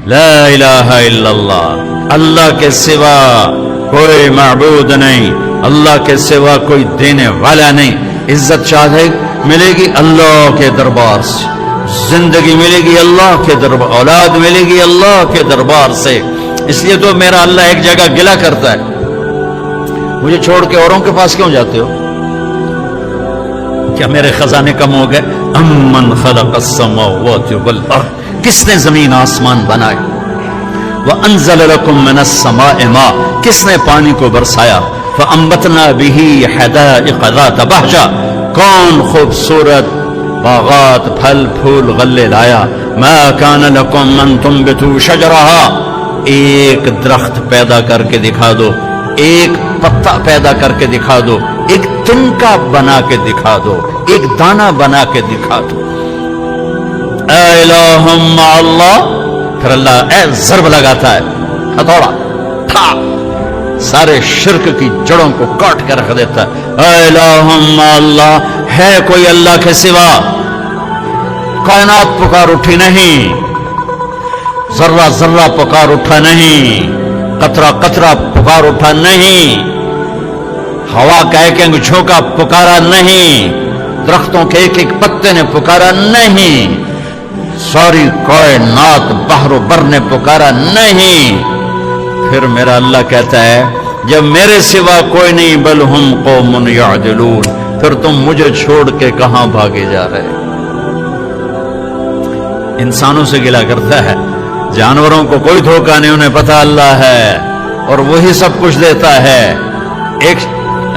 لا الہ الا اللہ، اللہ کے سوا کوئی معبود نہیں، اللہ کے سوا کوئی دینے والا نہیں۔ عزت چاہے ملے گی اللہ کے دربار سے، زندگی ملے گی اللہ کے دربار، اولاد ملے گی اللہ کے دربار سے۔ اس لیے تو میرا اللہ ایک جگہ گلہ کرتا ہے، مجھے چھوڑ کے اوروں کے پاس کیوں جاتے ہو؟ کیا میرے خزانے کم ہو گئے؟ امن خلق السماوات والارض، کس نے زمین آسمان بنائے؟ وانزل لكم من السماء ماء، کس نے پانی کو برسایا؟ فانبتنا به حدائق ذات بہجہ، کون خوبصورت باغات پھل پھول غلے لایا؟ ما كان لكم ان تنبتوا شجرها، ایک درخت پیدا کر کے دکھا دو، ایک پتا پیدا کر کے دکھا دو، ایک تنکا بنا کے دکھا دو، ایک دانہ بنا کے دکھا دو۔ اے الہ مع اللہ، پھر اللہ اے ضرب لگاتا ہے، ہتھوڑا تھا، سارے شرک کی جڑوں کو کاٹ کے رکھ دیتا ہے۔ اے الہ مع اللہ، ہے کوئی اللہ کے سوا؟ کائنات پکار اٹھی نہیں، ذرہ ذرہ پکار اٹھا نہیں، قطرہ قطرہ پکار اٹھا نہیں، ہوا کا ایک ایک جھونکا پکارا نہیں، درختوں کے ایک ایک پتے نے پکارا نہیں، ساری کائنات بحر و بر نے پکارا نہیں۔ پھر میرا اللہ کہتا ہے جب میرے سوا کوئی نہیں، بل ہم قوم یعدلون، پھر تم مجھے چھوڑ کے کہاں بھاگے جا رہے؟ انسانوں سے گلہ کرتا ہے، جانوروں کو کوئی دھوکہ نہیں، انہیں پتہ اللہ ہے اور وہی سب کچھ دیتا ہے۔ ایک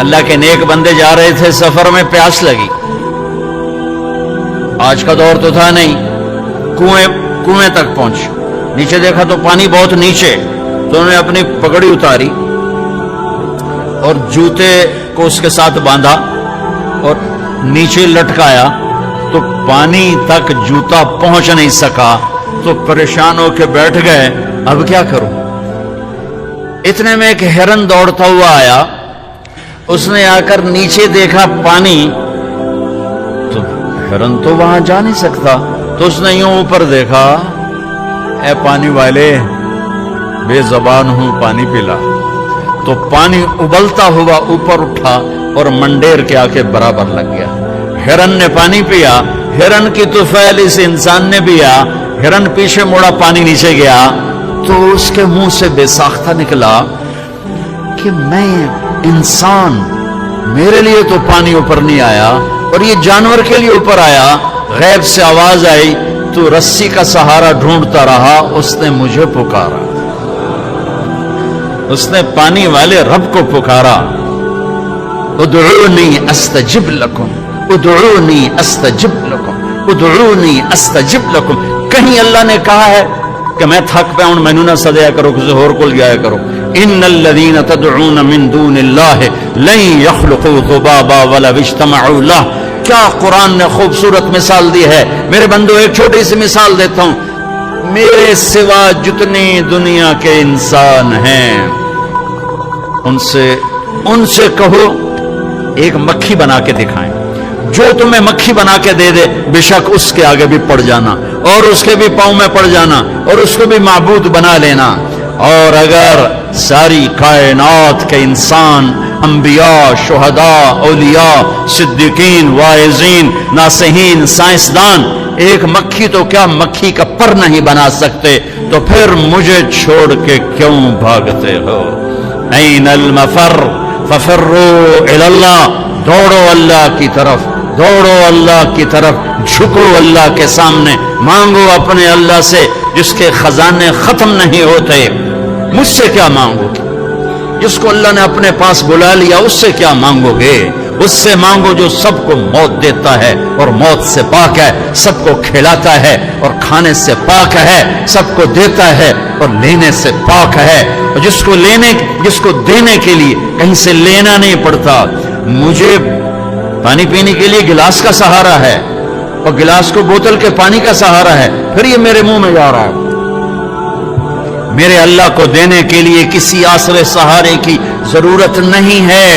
اللہ کے نیک بندے جا رہے تھے سفر میں، پیاس لگی، آج کا دور تو تھا نہیں، کنویں تک پہنچ، نیچے دیکھا تو پانی بہت نیچے، تو انہوں نے اپنی پگڑی اتاری اور جوتے کو اس کے ساتھ باندھا اور نیچے لٹکایا، تو پانی تک جوتا پہنچ نہیں سکا، تو پریشان ہو کے بیٹھ گئے، اب کیا کروں؟ اتنے میں ایک ہرن دوڑتا ہوا آیا، اس نے آ کر نیچے دیکھا پانی، تو ہرن تو وہاں جا نہیں سکتا، تو اس نے یوں اوپر دیکھا، اے پانی والے بے زبان ہوں، پانی پلا۔ تو پانی ابلتا ہوا اوپر اٹھا اور منڈیر کے آ کے برابر لگ گیا۔ ہرن نے پانی پیا، ہرن کی طفیل اس انسان نے پیا، ہرن پیچھے مڑا، پانی نیچے گیا، تو اس کے منہ سے بے ساختہ نکلا کہ میں انسان، میرے لیے تو پانی اوپر نہیں آیا اور یہ جانور کے لیے اوپر آیا۔ غیب سے آواز آئی، تو رسی کا سہارا ڈھونڈتا رہا، اس نے مجھے پکارا، اس نے پانی والے رب کو پکارا۔ ادعونی استجب لکم، ادعونی استجب لکم، ادعونی استجب لکم۔ کہیں اللہ نے کہا ہے کہ میں تھک پہ ہوں، مینوں نہ سدیا کرو، کسی اور کو جایا کرو۔ ان الذین تدعون من دون اللہ لن یخلقوا ذبابا ولو اجتمعوا لہ۔ کیا قرآن نے خوبصورت مثال دی ہے۔ میرے بندو ایک چھوٹی سی مثال دیتا ہوں، میرے سوا جتنی دنیا کے انسان ہیں ان سے کہو ایک مکھی بنا کے دکھائیں، جو تمہیں مکھی بنا کے دے دے بے شک اس کے آگے بھی پڑ جانا اور اس کے بھی پاؤں میں پڑ جانا اور اس کو بھی معبود بنا لینا۔ اور اگر ساری کائنات کے انسان، انبیاء، شہداء، اولیاء، صدیقین، واعظین، ناصحین، سائنسدان ایک مکھی تو کیا مکھی کا پر نہیں بنا سکتے، تو پھر مجھے چھوڑ کے کیوں بھاگتے ہو؟ این المفر ففروا الی اللہ، دوڑو اللہ کی طرف، دوڑو اللہ کی طرف، جھکو اللہ کے سامنے، مانگو اپنے اللہ سے جس کے خزانے ختم نہیں ہوتے۔ مجھ سے کیا مانگو گے؟ جس کو اللہ نے اپنے پاس بلا لیا اس سے کیا مانگو گے؟ اس سے مانگو جو سب کو موت دیتا ہے اور موت سے پاک ہے، سب کو کھلاتا ہے اور کھانے سے پاک ہے، سب کو دیتا ہے اور لینے سے پاک ہے، اور جس کو دینے کے لیے کہیں سے لینا نہیں پڑتا۔ مجھے پانی پینے کے لیے گلاس کا سہارا ہے اور گلاس کو بوتل کے پانی کا سہارا ہے، پھر یہ میرے منہ میں جا رہا ہے۔ میرے اللہ کو دینے کے لیے کسی آسرے سہارے کی ضرورت نہیں ہے۔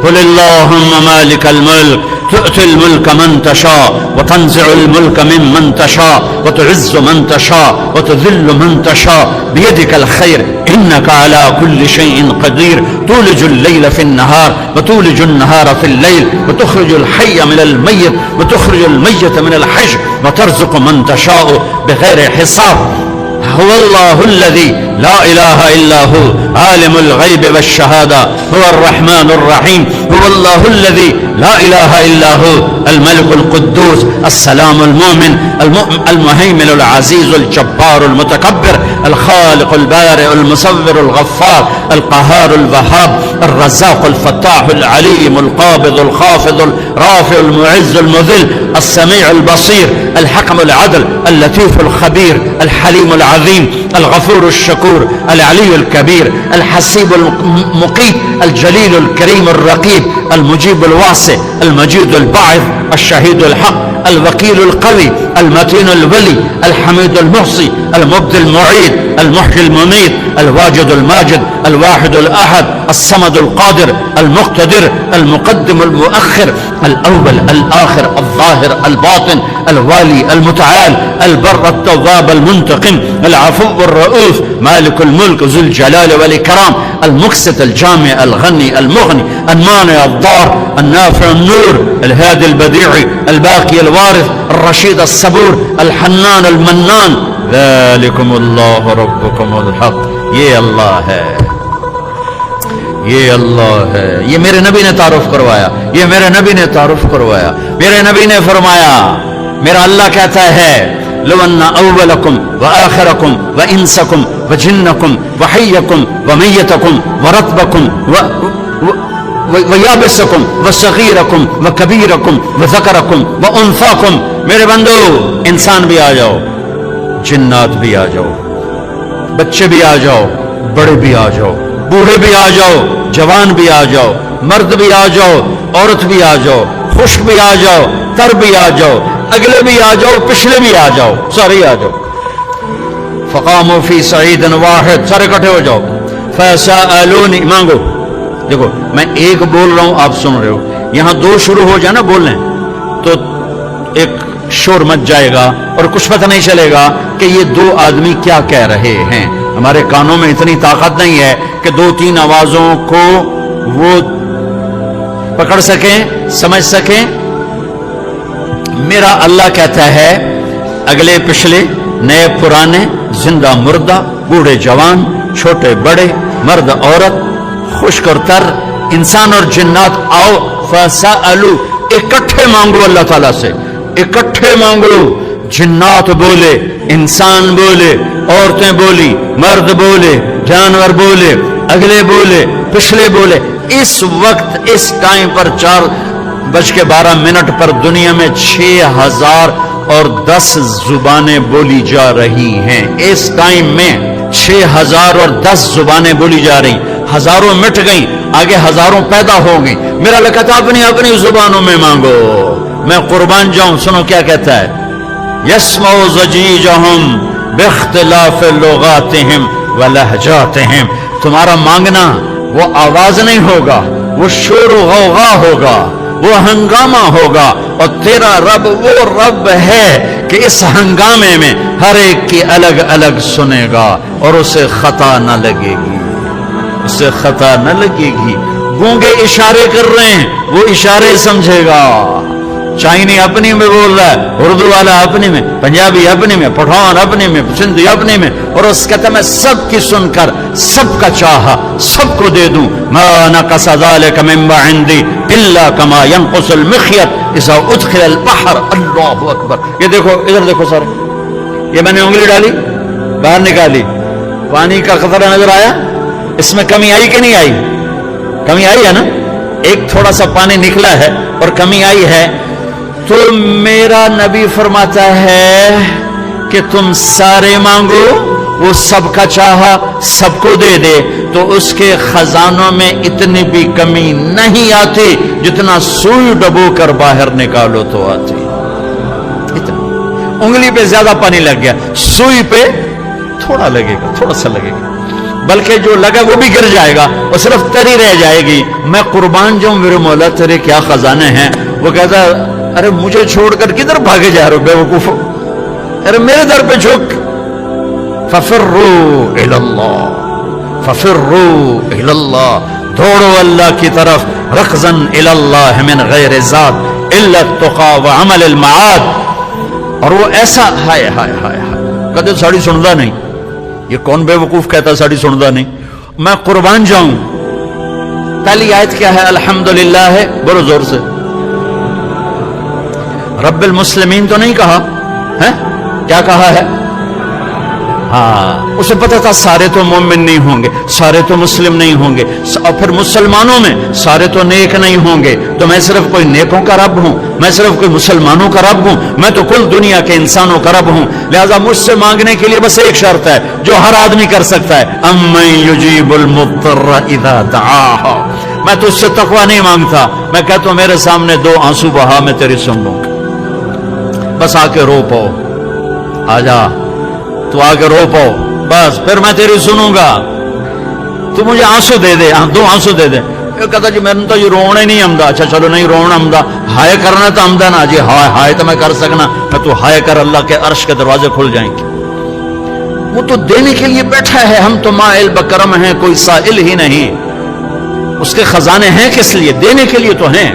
قل اللهم مالك الملك تؤتي الملك من تشاء وتنزع الملك ممن تشاء وتعز من تشاء وتذل من تشاء بيدك الخير إنك على كل شيء قدير تولج الليل في النهار وتولج النهار في الليل وتخرج الحي من الميت وتخرج الميت من الحي وترزق من تشاء بغير حساب هو الله الذي لا إله إلا هو عالم الغيب والشهادة هو الرحمن الرحيم هو الله الذي لا إله إلا هو الملك القدوس السلام المؤمن المهيمن العزيز الجبار المتكبر الخالق البارئ المصور الغفار القهار الوهاب الرزاق الفتاح العليم القابض الخافض الرافع المعز المذل السميع البصير الحكم العدل اللطيف الخبير الحليم العظيم الغفور الشكور العلي الكبير الحسيب المقيت الجليل الكريم الرقيب المجيب الواسع المجيد الباعث الشهيد الحق الوكيل القوي المتين الولي الحميد المحصي المبدي المعيد المحيي المميت الواجد الماجد الواحد الأحد الصمد القادر المقتدر المقدم المؤخر الأول الآخر الظاهر الباطن الوالي المتعال البر التواب المنتقم العفو الرؤوف مالك الملك ذو الجلال والإكرام المقسط الجامع الغني المغني المانع الضار النافع النور الهادي البديع الباقي الوارث الرشيد الصبور الحنان المنان ذلكم الله ربكم الحق یہ اللہ ہے یہ اللہ ہے یہ میرے نبی نے تعارف کروایا یہ میرے نبی نے تعارف کروایا میرے نبی نے فرمایا میرا اللہ کہتا ہے لو ان اولکم وآخرکم وانسکم وجنکم وحیکم ومیتکم ورطبکم ویابسکم وصغیرکم وکبیرکم وذکرکم وانثاکم میرے بندو انسان بھی آ جاؤ جنات بھی آ جاؤ بچے بھی آ جاؤ بڑے بھی آ جاؤ بوڑھے بھی آ جاؤ جوان بھی آ جاؤ مرد بھی آ جاؤ عورت بھی آ جاؤ خشک بھی آ جاؤ تر بھی آ جاؤ اگلے بھی آ جاؤ پچھلے بھی آ جاؤ سارے آ جاؤ فقاموا فی صعید واحد سارے اکٹھے ہو جاؤ فسألونی مانگو دیکھو میں ایک بول رہا ہوں آپ سن رہے ہو یہاں دو شروع ہو جائے نا بولنے تو ایک شور مچ جائے گا اور کچھ پتہ نہیں چلے گا کہ یہ دو آدمی کیا کہہ رہے ہیں ہمارے کانوں میں اتنی طاقت نہیں ہے کہ دو تین آوازوں کو وہ پکڑ سکیں سمجھ سکیں میرا اللہ کہتا ہے اگلے پچھلے نئے پرانے زندہ مردہ بوڑھے جوان چھوٹے بڑے مرد عورت خشک اور تر انسان اور جنات آؤ فسألو اکٹھے مانگو اللہ تعالیٰ سے اکٹھے مانگو جنات بولے انسان بولے عورتیں بولی مرد بولے جانور بولے اگلے بولے پچھلے بولے اس وقت اس ٹائم پر 4:12 پر دنیا میں 6010 زبانیں بولی جا رہی ہیں اس ٹائم میں 6010 زبانیں بولی جا رہی ہزاروں مٹ گئیں آگے ہزاروں پیدا ہو گئیں میرا اللہ کہتا اپنی اپنی زبانوں میں مانگو میں قربان جاؤں سنو کیا کہتا ہے یسمع ضجیجہم باختلاف لغاتہم ولہجاتہم تمہارا مانگنا وہ آواز نہیں ہوگا وہ شور و غوغا ہوگا وہ ہنگامہ ہوگا اور تیرا رب وہ رب ہے کہ اس ہنگامے میں ہر ایک کی الگ الگ سنے گا اور اسے خطا نہ لگے گی اسے خطا نہ لگے گی گونگے اشارے کر رہے ہیں وہ اشارے سمجھے گا چائنی اپنی میں بول رہا ہے اردو والا اپنی میں پنجابی اپنی میں پٹھان اپنی میں سندھی اپنی میں اور اس کہتا میں سب کی سن کر سب کا چاہا سب کو دے دوں ما نقص ذلك مما عندي الا كما ينقص المخيط اذا ادخل البحر اللہ اکبر یہ دیکھو ادھر دیکھو سر یہ میں نے انگلی ڈالی باہر نکالی پانی کا قطرہ نظر آیا اس میں کمی آئی کہ نہیں آئی کمی آئی ہے نا ایک تھوڑا سا پانی نکلا ہے اور کمی آئی ہے تو میرا نبی فرماتا ہے کہ تم سارے مانگو وہ سب کا چاہا سب کو دے دے تو اس کے خزانوں میں اتنی بھی کمی نہیں آتی جتنا سوئی ڈبو کر باہر نکالو تو آتی اتنا انگلی پہ زیادہ پانی لگ گیا سوئی پہ تھوڑا لگے گا تھوڑا سا لگے گا بلکہ جو لگا وہ بھی گر جائے گا اور صرف تری رہ جائے گی. میں قربان جاؤں میرے مولا تیرے کیا خزانے ہیں. وہ کہتا ارے مجھے چھوڑ کر کدھر بھاگے جا رہے ہو بے وقوف, ارے میرے در پہ جھک. ففروا الی اللہ ففروا الی اللہ, دوڑو اللہ کی طرف. رکضاً الی اللہ من غیر ذات الا التقى وعمل المعاد. اور وہ ایسا ہائے ہائے ہائے ہائے کہتے ساڑی سندا نہیں. یہ کون بے وقوف کہتا ساڑی سندا نہیں. میں قربان جاؤں. پہلی آیت کیا ہے؟ الحمدللہ ہے, بولو زور سے. رب المسلمین تو نہیں کہا ہے, کیا کہا ہے؟ ہاں, اسے پتا تھا سارے تو مومن نہیں ہوں گے, سارے تو مسلم نہیں ہوں گے, اور پھر مسلمانوں میں سارے تو نیک نہیں ہوں گے. تو میں صرف کوئی نیکوں کا رب ہوں, میں صرف کوئی مسلمانوں کا رب ہوں, میں تو کل دنیا کے انسانوں کا رب ہوں. لہذا مجھ سے مانگنے کے لیے بس ایک شرط ہے جو ہر آدمی کر سکتا ہے, امن یجیب المضطر اذا دعاہ. میں تو اس سے تقوی نہیں مانگتا, میں کہتا ہوں میرے سامنے 2 آنسو بہا, میں تیری سن لوں گا. بس آ کے رو پاؤ, آ جا تو آ کے رو پاؤ, بس پھر میں تیری سنوں گا. تو مجھے آنسو دے دے, 2 آنسو دے دے. یہ کہتا جی میں نے تو یہ رونا ہی نہیں آمدا. اچھا چلو نہیں رونا آمدا, ہائے کرنا تو آمدا نا جی. ہائے ہائے تو میں کر سکنا, میں تو ہائے کر اللہ کے عرش کے دروازے کھل جائیں گے. وہ تو دینے کے لیے بیٹھا ہے, ہم تو مائل بکرم ہیں, کوئی سائل ہی نہیں. اس کے خزانے ہیں کس لیے؟ دینے کے لیے تو ہیں.